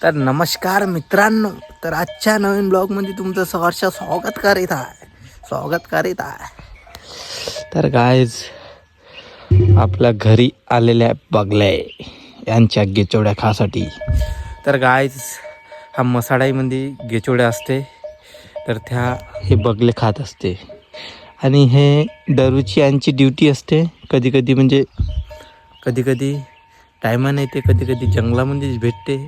तर नमस्कार मित्रांनो, तर आजच्या नवीन ब्लॉगमध्ये तुमचं सहर्ष स्वागत करीत आहे. तर गाईज आपल्या घरी आलेल्या बगले यांच्या गेचोड्या खासाठी. तर गाईज हा मसाडाईमध्ये गेचोड्या असते, तर हे बगले खात असते आणि हे दररोजची यांची ड्युटी असते. कधी म्हणजे कधी टायमाने येते, कधी जंगलामध्येच भेटते.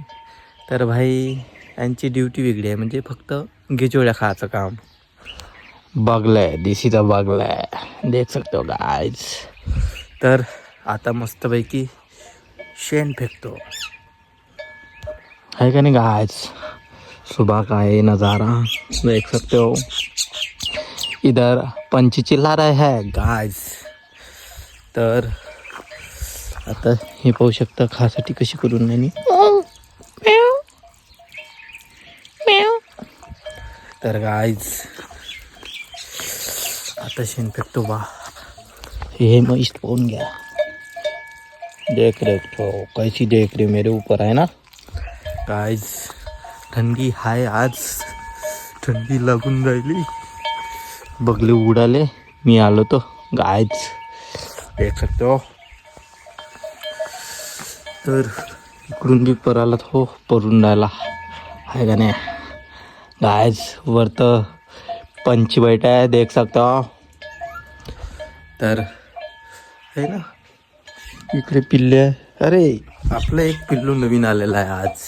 तर भाई यांची ड्युटी वेगळी आहे, म्हणजे फक्त गेचोड्या खायचं काम. बगलय दिस इज अ बगलय, देख सकते हो गाइस. तर आता मस्तपैकी शेण फेकतो है का नहीं गाइस. सुबह का ये नज़ारा देख सकते हो. इधर पंछी चिल्ला रहे हैं गाइस. तर आता हे पाहू शकता खासाठी कशी करून नाही. तर गाइस आता शेण फेकतो बा. हे मस्त पाहून घ्या. देख रहे हो कैसी देख रहे मेरे ऊपर है ना गाइस. थंडी हाय, आज थंडी लागून राहिली. बगले उडाले, मी आलो तो गाइस, देख सकते हो. तर इकडून बी पराला हो परून राहिला आहे का नाही गाइस. वरत पंछी बैठा है, देख सकता हो. तर है ना इकडे पिल्ले आहे. अरे आपलं एक पिल्लू नवीन आलेला आहे आज,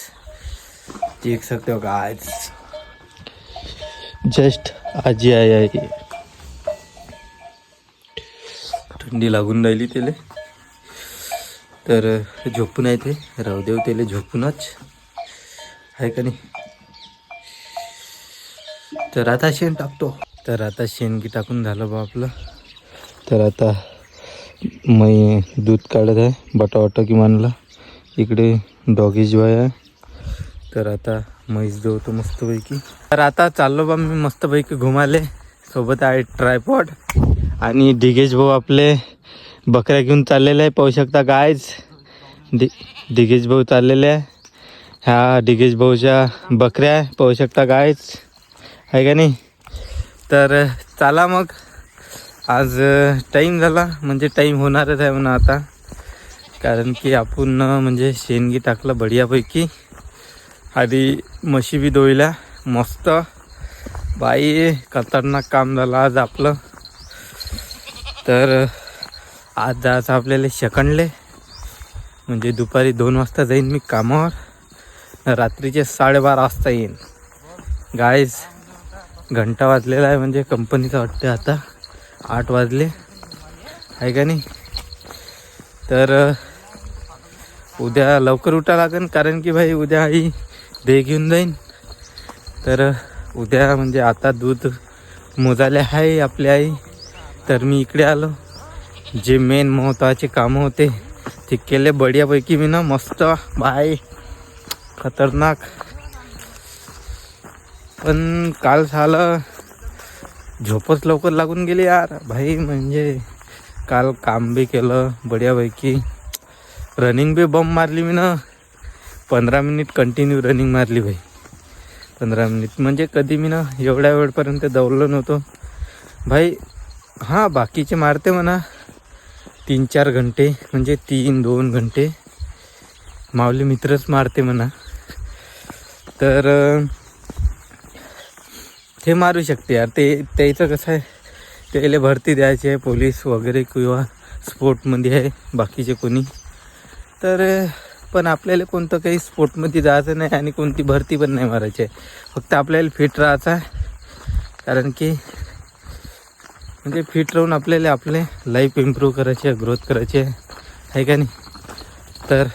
देख सकते हो गाइस. जस्ट आज आया आहे. थंडी लागून राहिली त्याला, तर झोपून आहे ते. राहू देव त्याला झोपूनच, आहे का नाही. तर आता शेण टाकतो. तर आता शेणगी टाकून झालं बा आपलं. तर आता मी दूध काढत आहे बटावटा की मानला. इकडे डॉगी जॉय आहे. तर आता म्हैस देवतो मस्तपैकी. तर आता चाललो बा मी मस्तपैकी घुमाले. सोबत आहे ट्रायपॉड आणि डिगेश भाऊ आपले बकऱ्या घेऊन चाललेले आहे, पाहू शकता गायज. डिगेश भाऊ चाललेले आहे. ह्या डिगेश भाऊच्या बकऱ्या आहे, पाहू शकता गायज, आहे का नाही. तर चला मग, आज टाईम झाला, म्हणजे टाईम होणारच आहे म्हणा आता. कारण की आपण म्हणजे शेणगी टाकलं बढियापैकी. आधी म्हशी बी धुईल्या मस्त. बाई खतरनाक काम झालं आज आपलं. तर आज जायचं आपल्याला सेकंडले, म्हणजे दुपारी 2 वाजता जाईन मी कामावर. रात्रीचे 12:30 वाजता येईन गाईज. घंटा वाजलेला आहे, म्हणजे कंपनीचं वाटते आता 8 वाजले, आहे का नाही. तर उद्या लवकर उठा लागेल, कारण की भाई उद्या आई दही घेऊन जाईन. तर उद्या म्हणजे आता दूध मोजाले आहे आपली आई. तर मी इकडे आलो. जे मेन महत्त्वाचे कामं होते ते केले बढियापैकी मी ना, मस्त बाय खतरनाक. पण काल झालं झोपच लवकर लागून गेली यार भाई. म्हणजे काल काम बी केलं बढियापैकी, रनिंग बी बम मारली मी ना. 15 मिनिट कंटिन्यू रनिंग मारली भाई. 15 मिनिट म्हणजे कधी मी ना एवढ्या वेळपर्यंत दौडलो नव्हतो भाई. हां बाकीचे मारते म्हणा 3-4 घंटे, म्हणजे 3-2 घंटे माऊली मित्रच मारते म्हणा. तर ते मारू शकते यार. त्याचं कसं आहे, त्याला भरती द्यायची आहे पोलीस वगैरे किंवा स्पोर्टमध्ये आहे बाकीचे कोणी. तर पण आपल्याला कोणतं काही स्पोर्टमध्ये जायचं नाही आणि कोणती भरती पण नाही मारायची आहे. फक्त आपल्याला फिट राहायचं आहे. कारण की म्हणजे फिट राहून आपल्याला आपले लाईफ इम्प्रूव्ह करायची आहे, ग्रोथ करायची आहे का नाही. तर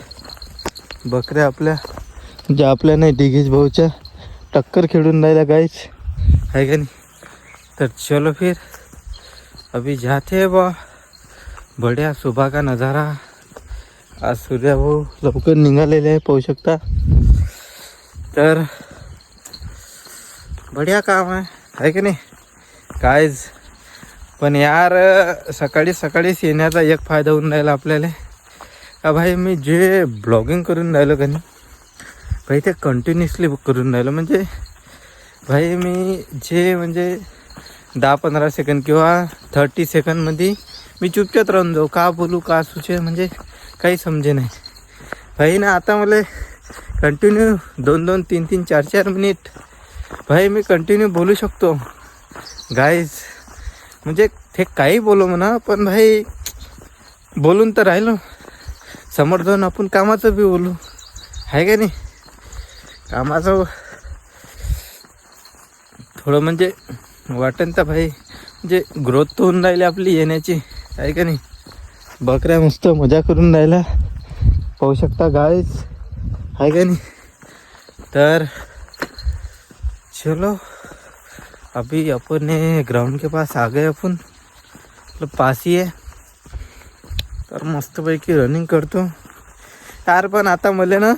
बकऱ्या आपल्या म्हणजे आपल्या नाही डिगेश भाऊच्या टक्कर खेळून राहिल्या गाईच, है का नहीं. तर चलो फिर अभी जाते हैं बा. बढ़िया सुबह का नज़ारा. आज सूर्या भाऊ लवकर निघालेले आहे, पाहू शकता. तर बढ़िया काम आहे का नाही गाइज. पण यार सकाळीच येण्याचा एक फायदा होऊन राहिला आपल्याला का भाई. मी जे ब्लॉगिंग करून राहिलो का नाही, भाई ते कंटिन्युअसली करून राहिलं. म्हणजे भाई मी जे म्हणजे 10-15 सेकंद किंवा 30 सेकंदमध्ये मी चुपचाप राहून जाऊ. का बोलू का सुचे म्हणजे काही समजे नाही भाई ना. आता मला कंटिन्यू 2-2, 3-3, 4-4 मिनिट भाई मी कंटिन्यू बोलू शकतो गाईज. म्हणजे ते काही बोलू म्हणा, पण भाई बोलून तर राहिलो. समोर जाऊन आपण कामाचं बी बोलू आहे का नाही. कामाचं थोडं म्हणजे वाटेन तर भाई म्हणजे ग्रोथ तर होऊन राहिली आपली येण्याची आहे का नाही. बकऱ्या मस्त मजा करून राहिला पाहू शकता गाईज आहे का नाही. तर चलो अभी अपने ग्राउंड के पास आ गए अपन, मतलब पास ही है. तर मस्तपैकी रनिंग करतो यार. पण आता मला ना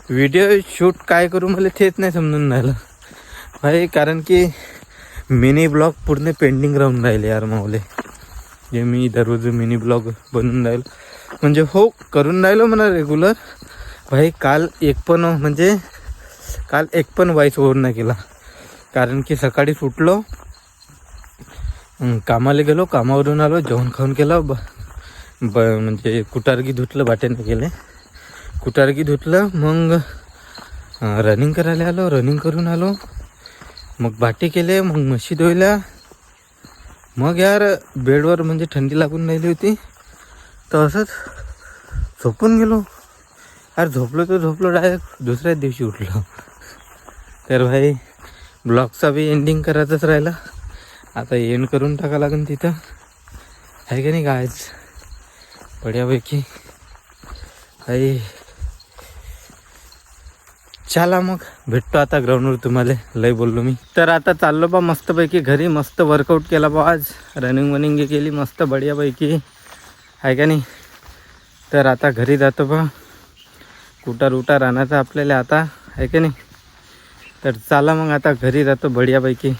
व्हिडिओ शूट काय करू मला तेच नाही समजून राहिलं भाई. कारण की मिनी ब्लॉग पूर्ण पेंडिंग राहून राहिले यार मावले. जे मी दररोज मिनी ब्लॉग बनवून राहिलो म्हणजे हो करून राहिलो म्हणा रेग्युलर भाई. काल एक पण व्हॉइस ओव्हर नाही केला. कारण की सकाळी उठलो, कामाला गेलो, कामावरून आलो, जेवण खाऊन केलं म्हणजे कुटारगी धुतलं, बाट्याने गेले कुटारगी धुतलं. मग रनिंग करायला आलो, रनिंग करून आलो, मग बाटे केले, मग म्हशी धुतल्या. मग यार बेडवर म्हणजे थंडी लागून राहिली होती तर असंच झोपून गेलो यार. झोपलो डायरेक्ट दुसऱ्याच दिवशी उठलो. तर भाई ब्लॉगचा बी एंडिंग करायचंच राहिला. आता एंड करून टाका लागेल तिथं आहे का नाही गायज. बढियापैकी भाई चला मग भेटतो आता ग्राउंडवर तुम्हाला. लय बोललो मी. तर आता चाललो बा मस्तपैकी घरी. मस्त वर्कआउट केला बा आज, रनिंग केली मस्त बढियापैकी आहे का नाही. तर आता घरी जातो बा. कुटार आणायचा आपल्याला आता आहे का नाही. तर चला मग आता घरी जातो बढियापैकी.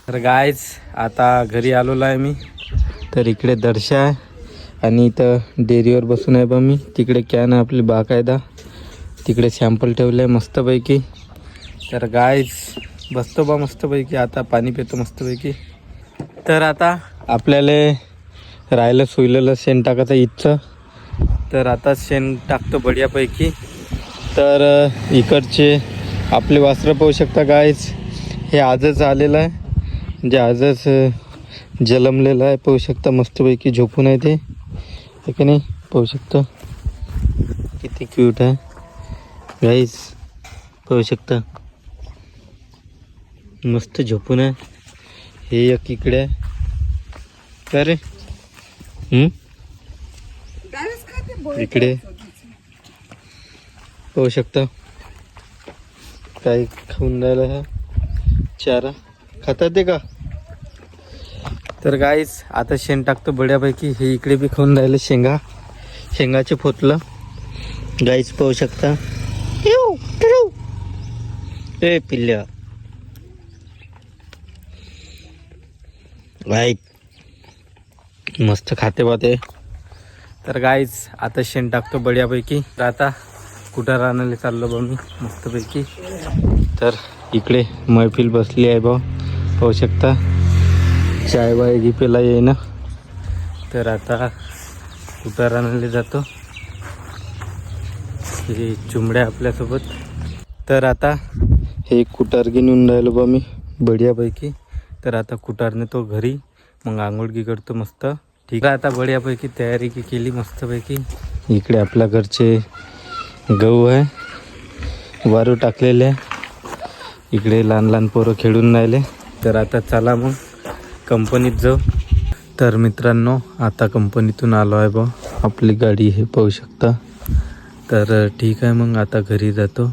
तर गायज आता घरी आलेलो आहे मी. तर इकडे दर्शा आहे आणि इथं डेअरीवर बसून आहे बा मी. तिकडे कॅन आहे आपली बाकायदा, तिकडे सॅम्पल ठेवलं आहे मस्तपैकी. तर गायज बसतो बा मस्तपैकी, आता पाणी पितो मस्तपैकी. तर आता आपल्याला राहिलं सोयलेलं शेण टाकायचं इथचं. तर आता शेण टाकतो बढियापैकी. तर इकडचे आपले वासरं पाहू शकता गायज. हे आजच आलेलं आहे म्हणजे आजच जन्मलेलं आहे. पाहू शकता मस्तपैकी झोपून आहे ते आहे का नाही. पाहू शकता किती क्यूट आहे गाईज. पाहू शकता मस्त झोपून आहे. हे एक इकडे आहे का रे. इकडे पाहू शकता काय खाऊन राहिला हा चारा. खातात ते का. तर गाईज आता शेण टाकतो बढ्यापैकी. हे इकडे बी खाऊन राहिलं शेंगाचे फोतलं गाईज पाहू शकता. ए पिल्ल्या गाई मस्त खाते बाते. तर गाईज आता शेण टाकतो बढ्यापैकी. तर आता कुटार आणायला चाललो बा मी मस्तपैकी. तर इकडे मैफिल बसली आहे बा पाहू शकता. चाय बाय घी पेला येईना. तर आता कुटार आणायला जातो. हे चुमड्या आपल्यासोबत. तर आता हे कुटार घेऊन राहिलो बा मी बढियापैकी. तर आता कुटारने तो घरी मग आंघोळगी करतो मस्त. ठीक आहे. आता बढियापैकी तयारी केली मस्तपैकी. इकडे आपल्या घरचे गहू आहे, वारू टाकलेले आहे. इकडे लहान पोरं खेळून राहिले. तर आता चला मग कंपनीत जाऊ. तर मित्रांनो आता कंपनीतून आलो आहे बा. आपली गाडी हे पाहू शकता. तर ठीक आहे मग आता घरी जातो.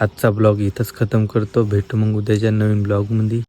आजचा ब्लॉग इथंच खतम करतो. भेटू मग उद्याच्या नवीन ब्लॉगमध्ये.